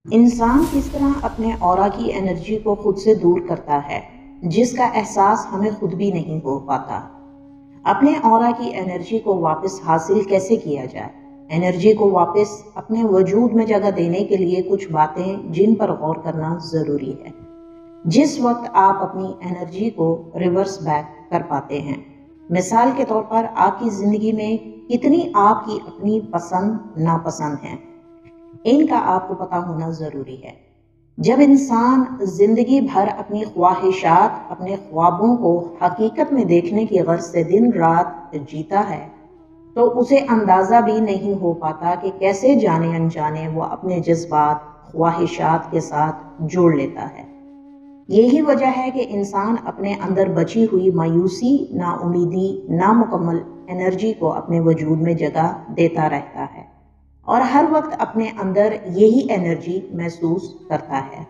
انسان کس طرح اپنے اورا کی انرجی کو خود سے دور کرتا ہے، جس کا احساس ہمیں خود بھی نہیں ہو پاتا۔ اپنے اورا کی انرجی کو واپس حاصل کیسے کیا جائے؟ انرجی کو واپس اپنے وجود میں جگہ دینے کے لیے کچھ باتیں جن پر غور کرنا ضروری ہے۔ جس وقت آپ اپنی انرجی کو ریورس بیک کر پاتے ہیں، مثال کے طور پر آپ کی زندگی میں کتنی آپ کی اپنی پسند ناپسند ہیں، ان کا آپ کو پتہ ہونا ضروری ہے۔ جب انسان زندگی بھر اپنی خواہشات، اپنے خوابوں کو حقیقت میں دیکھنے کی غرض سے دن رات جیتا ہے، تو اسے اندازہ بھی نہیں ہو پاتا کہ کیسے جانے انجانے وہ اپنے جذبات، خواہشات کے ساتھ جوڑ لیتا ہے۔ یہی وجہ ہے کہ انسان اپنے اندر بچی ہوئی مایوسی، نا امیدی، نامکمل انرجی کو اپنے وجود میں جگہ دیتا رہتا ہے اور ہر وقت اپنے اندر یہی انرجی محسوس کرتا ہے۔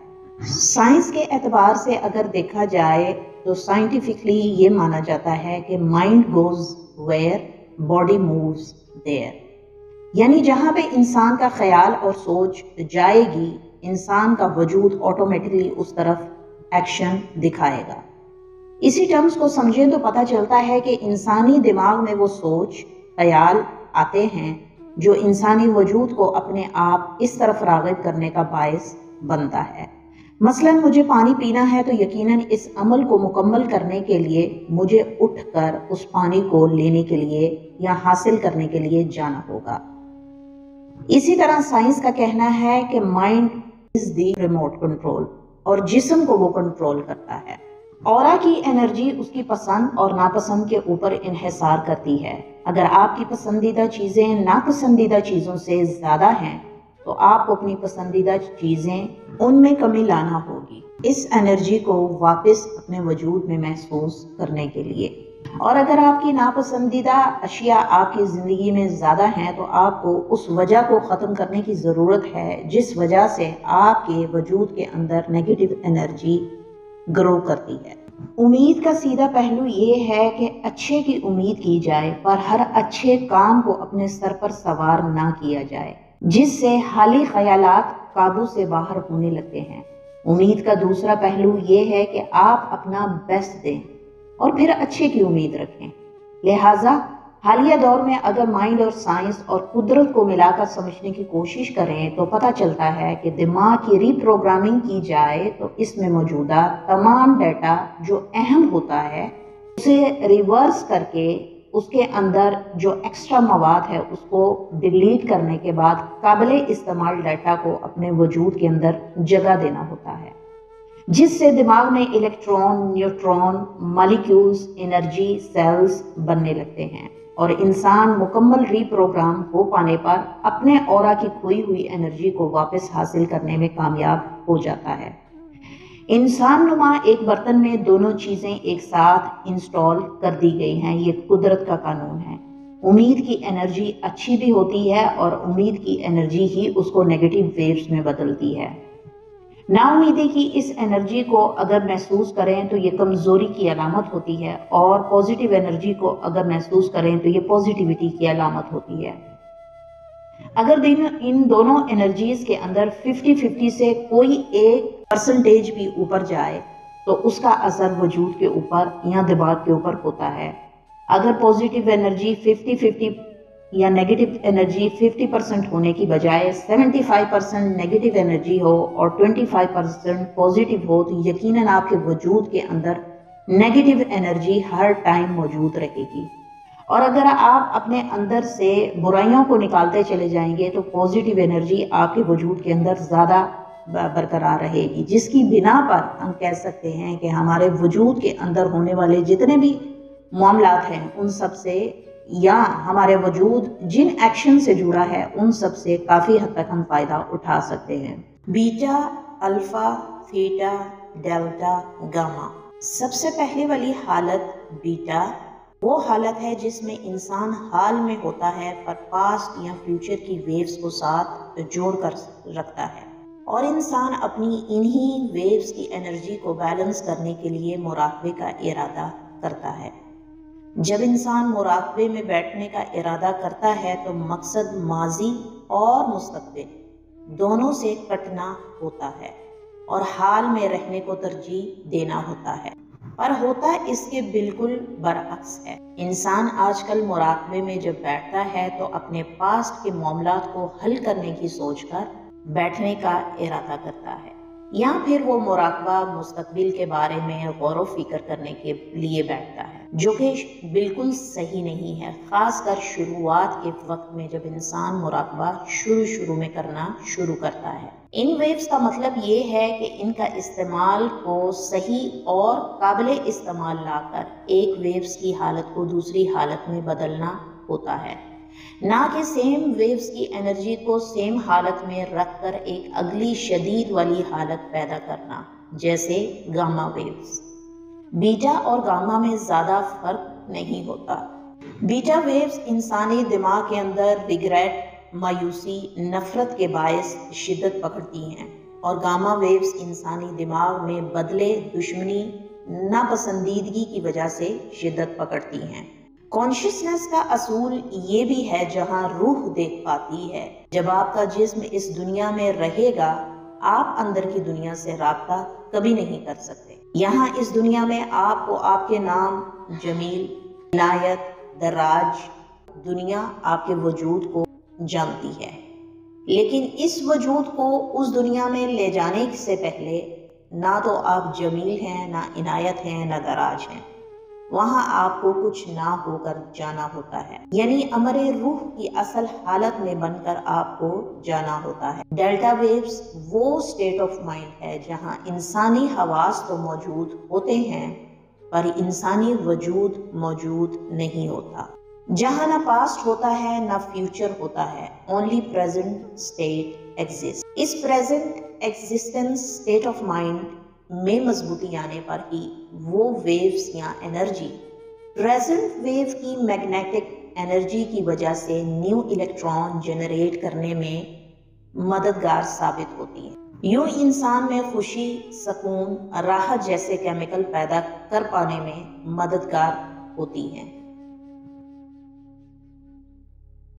سائنس کے اعتبار سے اگر دیکھا جائے تو سائنٹیفکلی یہ مانا جاتا ہے کہ mind goes where body moves there, یعنی جہاں پہ انسان کا خیال اور سوچ جائے گی، انسان کا وجود آٹومیٹکلی اس طرف ایکشن دکھائے گا۔ اسی ٹرمز کو سمجھیں تو پتہ چلتا ہے کہ انسانی دماغ میں وہ سوچ، خیال آتے ہیں جو انسانی وجود کو اپنے آپ اس طرف راغب کرنے کا باعث بنتا ہے۔ مثلاً مجھے پانی پینا ہے تو یقیناً اس عمل کو مکمل کرنے کے لیے مجھے اٹھ کر اس پانی کو لینے کے لیے یا حاصل کرنے کے لیے جانا ہوگا۔ اسی طرح سائنس کا کہنا ہے کہ mind is the remote control, اور جسم کو وہ کنٹرول کرتا ہے۔ اورا کی انرجی اس کی پسند اور ناپسند کے اوپر انحصار کرتی ہے۔ اگر آپ کی پسندیدہ چیزیں ناپسندیدہ چیزوں سے زیادہ ہیں تو آپ کو اپنی پسندیدہ چیزیں ان میں کمی لانا ہوگی، اس انرجی کو واپس اپنے وجود میں محسوس کرنے کے لیے۔ اور اگر آپ کی ناپسندیدہ اشیاء آپ کی زندگی میں زیادہ ہیں تو آپ کو اس وجہ کو ختم کرنے کی ضرورت ہے جس وجہ سے آپ کے وجود کے اندر نیگیٹو انرجی گرو کرتی ہے۔ امید کا سیدھا پہلو یہ ہے کہ اچھے کی امید کی جائے، پر ہر اچھے کام کو اپنے سر پر سوار نہ کیا جائے، جس سے حالی خیالات قابو سے باہر ہونے لگتے ہیں۔ امید کا دوسرا پہلو یہ ہے کہ آپ اپنا بیسٹ دیں اور پھر اچھے کی امید رکھیں۔ لہٰذا حالیہ دور میں اگر مائنڈ اور سائنس اور قدرت کو ملا کر سمجھنے کی کوشش کریں تو پتہ چلتا ہے کہ دماغ کی ری پروگرامنگ کی جائے تو اس میں موجودہ تمام ڈیٹا جو اہم ہوتا ہے اسے ریورس کر کے اس کے اندر جو ایکسٹرا مواد ہے اس کو ڈیلیٹ کرنے کے بعد قابل استعمال ڈیٹا کو اپنے وجود کے اندر جگہ دینا ہوتا ہے، جس سے دماغ میں electron, neutron, molecules, energy cells بننے لگتے ہیں اور انسان مکمل ری پروگرام ہو پانے پر اپنے اورا کی کھوئی ہوئی انرجی کو واپس حاصل کرنے میں کامیاب ہو جاتا ہے۔ انسان نما ایک برتن میں دونوں چیزیں ایک ساتھ انسٹال کر دی گئی ہیں، یہ قدرت کا قانون ہے۔ امید کی انرجی اچھی بھی ہوتی ہے اور امید کی انرجی ہی اس کو نیگیٹو ویوز میں بدلتی ہے۔ نا امیدی کی اس انرجی کو اگر محسوس کریں تو یہ کمزوری کی علامت ہوتی ہے، اور پازیٹیو انرجی کو اگر محسوس کریں تو یہ پازیٹیوٹی کی علامت ہوتی ہے۔ اگر ان دونوں انرجیز کے اندر 50-50 سے کوئی ایک پرسنٹیج بھی اوپر جائے تو اس کا اثر وجود کے اوپر یا دماغ کے اوپر ہوتا ہے۔ اگر پازیٹیو انرجی 50-50 یا نیگیٹو انرجی 50% ہونے کی بجائے 75% نیگیٹو انرجی ہو اور 25% پازیٹیو ہو تو یقیناً آپ کے وجود کے اندر نیگیٹو انرجی ہر ٹائم موجود رہے گی، اور اگر آپ اپنے اندر سے برائیوں کو نکالتے چلے جائیں گے تو پازیٹیو انرجی آپ کے وجود کے اندر زیادہ برقرار رہے گی، جس کی بنا پر ہم کہہ سکتے ہیں کہ ہمارے وجود کے اندر ہونے والے جتنے بھی معاملات ہیں ان سب سے، یا ہمارے وجود جن ایکشن سے جڑا ہے ان سب سے کافی حد تک ہم فائدہ اٹھا سکتے ہیں۔ بیٹا، الفا، تھیٹا، ڈیلٹا، گاما۔ سب سے پہلے والی حالت بیٹا وہ حالت ہے جس میں انسان حال میں ہوتا ہے پر پاسٹ یا فیوچر کی ویوز کو ساتھ جوڑ کر رکھتا ہے، اور انسان اپنی انہی ویوز کی انرجی کو بیلنس کرنے کے لیے مراقبے کا ارادہ کرتا ہے۔ جب انسان مراقبے میں بیٹھنے کا ارادہ کرتا ہے تو مقصد ماضی اور مستقبل دونوں سے کٹنا ہوتا ہے اور حال میں رہنے کو ترجیح دینا ہوتا ہے، پر ہوتا اس کے بالکل برعکس ہے۔ انسان آج کل مراقبے میں جب بیٹھتا ہے تو اپنے پاسٹ کے معاملات کو حل کرنے کی سوچ کر بیٹھنے کا ارادہ کرتا ہے، یا پھر وہ مراقبہ مستقبل کے بارے میں غور و فکر کرنے کے لیے بیٹھتا ہے، جو کہ بالکل صحیح نہیں ہے، خاص کر شروعات کے وقت میں جب انسان مراقبہ شروع میں کرنا شروع کرتا ہے۔ ان ویوز کا مطلب یہ ہے کہ ان کا استعمال کو صحیح اور قابل استعمال لا کر ایک ویوز کی حالت کو دوسری حالت میں بدلنا ہوتا ہے، نہ کہ سیم ویوز کی انرجی کو سیم حالت میں رکھ کر ایک اگلی شدید والی حالت پیدا کرنا، جیسے گاما ویوز۔ بیٹا اور گاما میں زیادہ فرق نہیں ہوتا۔ بیٹا ویوز انسانی دماغ کے اندر ریگریٹ، مایوسی، نفرت کے باعث شدت پکڑتی ہیں، اور گاما ویوز انسانی دماغ میں بدلے، دشمنی، ناپسندیدگی کی وجہ سے شدت پکڑتی ہیں۔ کانشیسنس کا اصول یہ بھی ہے، جہاں روح دیکھ پاتی ہے، جب آپ کا جسم اس دنیا میں رہے گا، آپ اندر کی دنیا سے رابطہ کبھی نہیں کر سکتے۔ یہاں اس دنیا میں آپ کو آپ کے نام جمیل، عنایت، دراج، دنیا آپ کے وجود کو جانتی ہے، لیکن اس وجود کو اس دنیا میں لے جانے سے پہلے نہ تو آپ جمیل ہیں، نہ عنایت ہیں، نہ دراج ہیں، وہاں آپ کو کچھ نہ ہو کر جانا ہوتا ہے، یعنی امر روح کی اصل حالت میں بن کر آپ کو جانا ہوتا ہے۔ ڈیلٹا ویوز وہ اسٹیٹ آف مائنڈ ہے جہاں انسانی حواس تو موجود ہوتے ہیں پر انسانی وجود موجود نہیں ہوتا، جہاں نہ پاسٹ ہوتا ہے نہ فیوچر ہوتا ہے، only present state exists۔ Us present existence state of mind میں مضبوطی آنے پر ہی وہ ویوز یا انرجی پریزنٹ ویو کی میگنیٹک انرجی کی وجہ سے نیو الیکٹران جنریٹ کرنے میں مددگار ثابت ہوتی ہے۔ یوں انسان میں خوشی، سکون، راحت جیسے کیمیکل پیدا کر پانے میں مددگار ہوتی ہیں۔